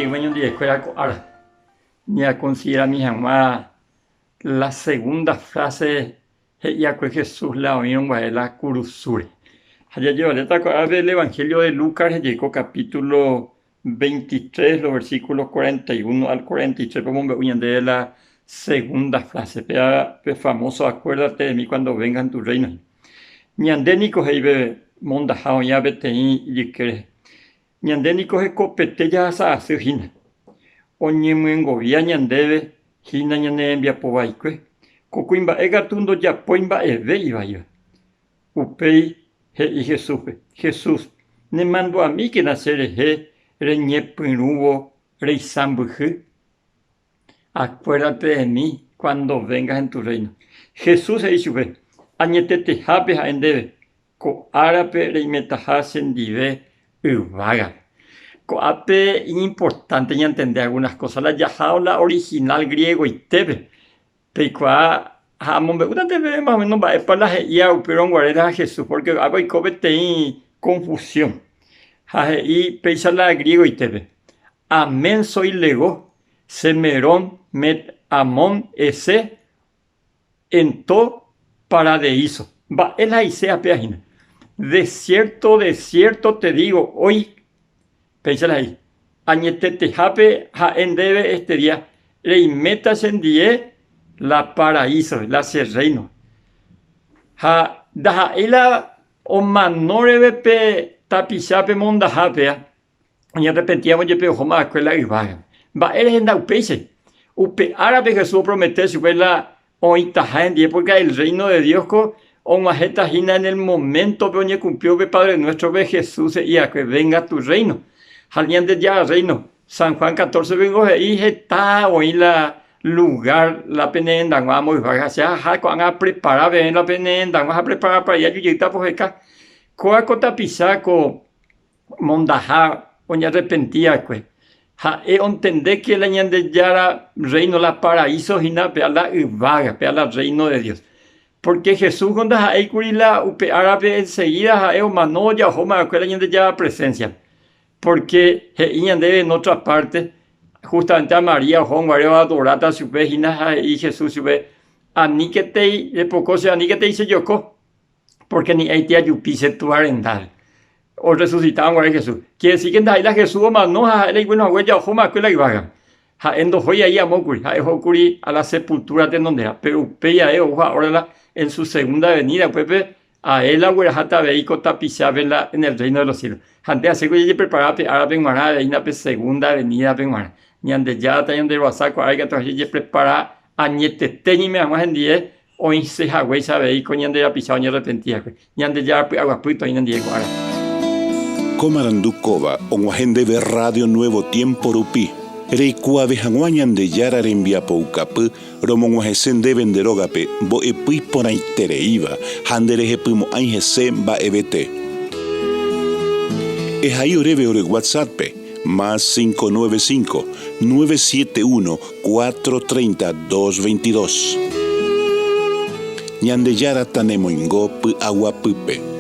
llegué de escuela ahora. Ya considera mi mamá la segunda frase ya que Jesús la oyeron la curusure. Allá lleva el Evangelio de Lucas, llegó capítulo 23, los versículos 41 al 43, como me de la segunda frase. Pero famoso, acuérdate de mí cuando venga en tu reino. Ñandénico heibe mondajao ya beteí y que ñandénico he copete ya sa hace hina. Oñemuengo via ñandebe hina ñane envia pobaikwe. Cocuimba egatundo ya poimba eve iba yo. Upei y Jesús, ne mando a mí que nacer reñepirubo reisambuju. Acuérdate de mí cuando vengas en tu reino. Jesús se dice, añetete jape a endebe, ko árape reimetaja sendive uvaga. Ko ape importante ya entender algunas cosas. La yajaula original griego y tebe. Peikua me gusta ver más o menos para la ya pero guardar a Jesús porque hago y cobete confusión. Y peisa la griego y tebe. Amén soy lego, semerón met amón ese en to paradeiso. Va el aisea peajina. De cierto te digo, hoy, peisa la ahí. Añetete jape ja endebe este día. Reimetas en die la paraíso, la serreino. Ha daha ila o manore pe tapichape monda hapea. Y arrepentíamos de peo homa escuela y vaga. Va eres en daupeise. Upe árabe Jesús promete si la oitaja en die porque el reino de Dios co o majeta jina en el momento que cumplió que Padre nuestro ve Jesús y a que venga tu reino. Alguien de ya reino. San Juan 14 vengo y está hoy la lugar la penenda vamos a a preparar ven la penenda vamos a preparar para allá yo está por acá coa cota pisaco mondaja oña arrepentía pues ha entender que la ñande ya reino la paraíso hina pe la vaga pe la reino de Dios porque Jesús cuando hay curila upe árabe enseguida ha manoya homa que la ñande ya presencia porque ñande en otra parte justamente a María, Juan, María, adorata, su vejina y Jesús, su ve, ani que te, de poco se ani que te dice yoko, porque ni hay tía yupise tu arendal. O resucitaban a Jesús. Quiere decir que en la Jesús, o no, hay bueno, huella, o ma, que la ibaga. Ha endo joya y amokuri, ha ejocuri a la sepultura de donde era, pero peya, ahora en su segunda venida, pues, a él la huerajata veico tapizaba en el reino de los cielos. Ante hace que ella preparaba a Benguara, en la segunda venida Benguara. Ñande ya tayan de Rosaco, hay que traer prepara a nietete ni me vamos en día, o en se hago esa veico, ñande ya pisado ni arrepentía. Ñande ya aguapuito y en día guara. Comarandukova, onguajende de Radio Nuevo Tiempo Rupi. Reikua vejanguañan de yara rembia poucapu, romonguajesen de venderogape, bo epui por aitereiva, handereje pumo aingese ba ebete. Es ahí oreve ore WhatsApp, más 595-971-430-222. Ñande yara tanemoingo pu aguapupe.